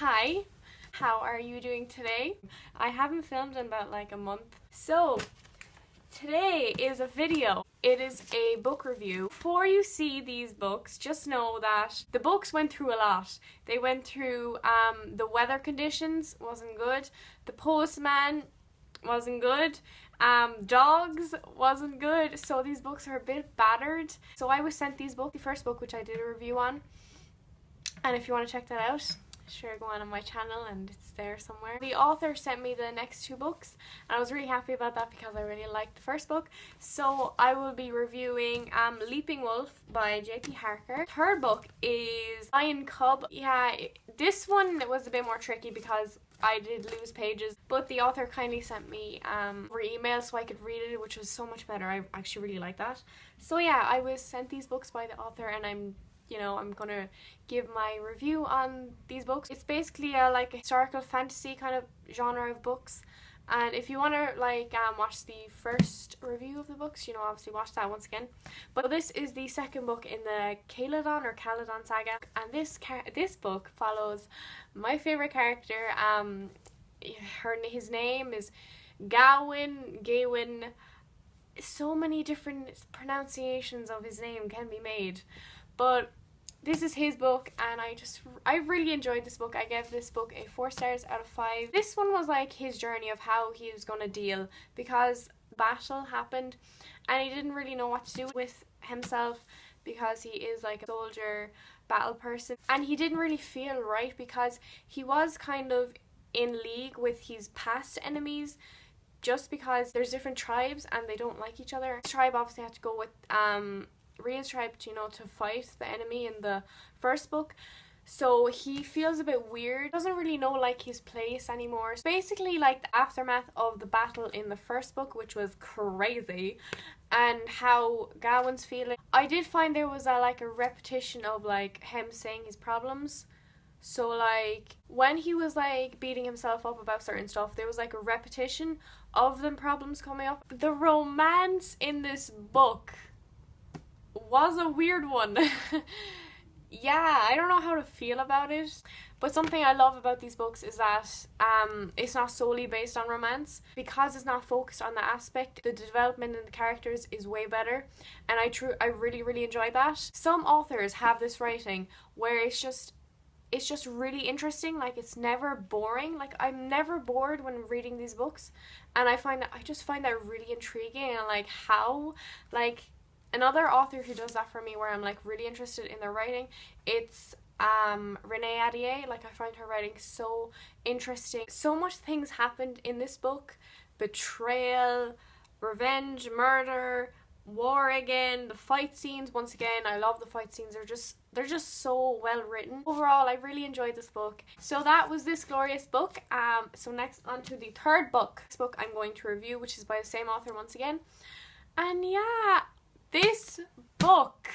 Hi, how are you doing today? I haven't filmed in about like a month. So, today is a video. It is a book review. Before you see these books, just know that the books went through a lot. They went through the weather conditions, wasn't good. The postman wasn't good. Dogs wasn't good. So these books are a bit battered. So I was sent these books, the first book which I did a review on. And if you want to check that out, sure, go on my channel and it's there somewhere. The author sent me the next two books and I was really happy about that because I really liked the first book. So I will be reviewing Leaping Wolf by J.P. Harker. Third book is CUB. Yeah, this one was a bit more tricky because I did lose pages, but the author kindly sent me over email so I could read it, which was so much better. I actually really like that. So yeah, I was sent these books by the author and I'm gonna give my review on these books. It's basically a historical fantasy kind of genre of books, and if you want to watch the first review of the books, obviously watch that once again. But this is the second book in the Caledon saga, and this book follows my favorite character. His name is Gawain. So many different pronunciations of his name can be made, but this is his book and I really enjoyed this book. I gave this book a 4 stars out of 5. This one was like his journey of how he was going to deal, because battle happened and he didn't really know what to do with himself because he is like a soldier battle person, and he didn't really feel right because he was kind of in league with his past enemies, just because there's different tribes and they don't like each other. His tribe obviously had to go with Rhea's tribe to fight the enemy in the first book, so he feels a bit weird, doesn't really know his place anymore. So basically the aftermath of the battle in the first book, which was crazy, and how Gawain's feeling. I did find there was a repetition of him saying his problems. So when he was beating himself up about certain stuff, there was a repetition of them problems coming up. The romance in this book was a weird one. Yeah, I don't know how to feel about it, but something I love about these books is that it's not solely based on romance, because it's not focused on that aspect. The development in the characters is way better, and I really enjoy that. Some authors have this writing where it's just really interesting. It's never boring. I'm never bored when reading these books, and I just find that really intriguing. And how another author who does that for me, where I'm really interested in their writing, it's Renee Ahdieh. I find her writing so interesting. So much things happened in this book: betrayal, revenge, murder, war again, the fight scenes. Once again, I love the fight scenes. They're just so well written. Overall, I really enjoyed this book. So that was this glorious book. So next on to the third book. This book I'm going to review, which is by the same author once again. And yeah, this book,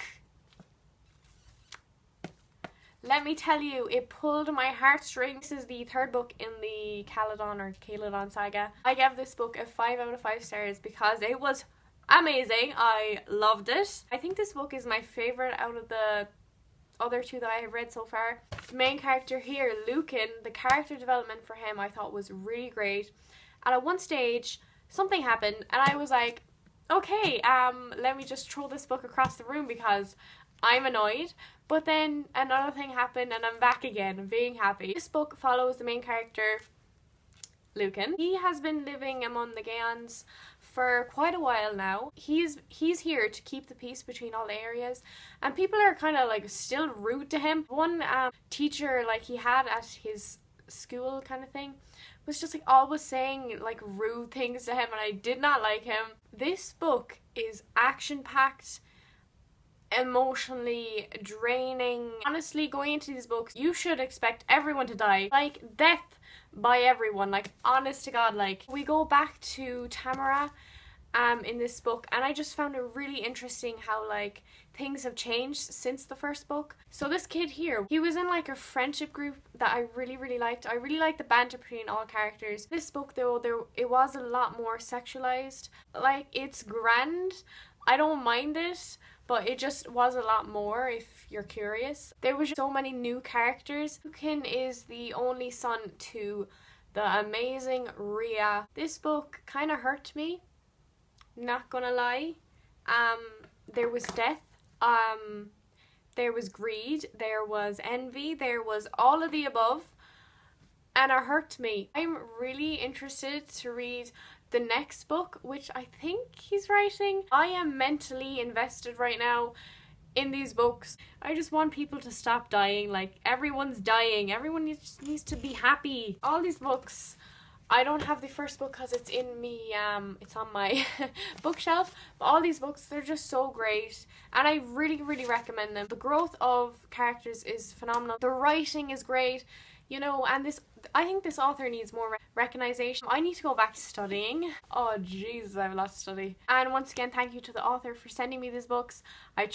let me tell you, it pulled my heartstrings. This is the third book in the Caledon saga. I gave this book a 5 out of 5 stars because it was amazing. I loved it. I think this book is my favorite out of the other two that I have read so far. The main character here, Lucan, the character development for him I thought was really great. And at one stage, something happened and I was like, okay, let me just throw this book across the room because I'm annoyed. But then another thing happened and I'm back again, being happy. This book follows the main character, Lucan. He has been living among the Gaons for quite a while now. He's here to keep the peace between all the areas, and people are kind of still rude to him. One teacher he had at his school kind of thing was just always saying rude things to him, and I did not like him. This book is action-packed, emotionally draining. Honestly, going into these books, you should expect everyone to die. Death by everyone. Honest to God. We go back to Tamara in this book, and I just found it really interesting how things have changed since the first book. So this kid here, he was in a friendship group that I really liked. I really liked the banter between all characters. This book though, it was a lot more sexualized. It's grand, I don't mind it, but it just was a lot more if you're curious. There was so many new characters. Lucan is the only son to the amazing Rhea. This book kind of hurt me, not gonna lie. There was death, there was greed, there was envy, there was all of the above, and it hurt me. I'm really interested to read the next book, which I think he's writing. I am mentally invested right now in these books. I just want people to stop dying. Like, everyone's dying. Everyone needs to be happy. All these books, I don't have the first book because it's in me, it's on my bookshelf, but all these books, they're just so great, and I really, really recommend them. The growth of characters is phenomenal. The writing is great, you know, and I think this author needs more recognition. I need to go back to studying. Oh jeez, I have a lot to study. And once again, thank you to the author for sending me these books. I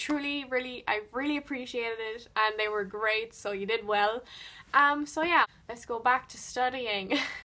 really appreciated it, and they were great, so you did well. So yeah, let's go back to studying.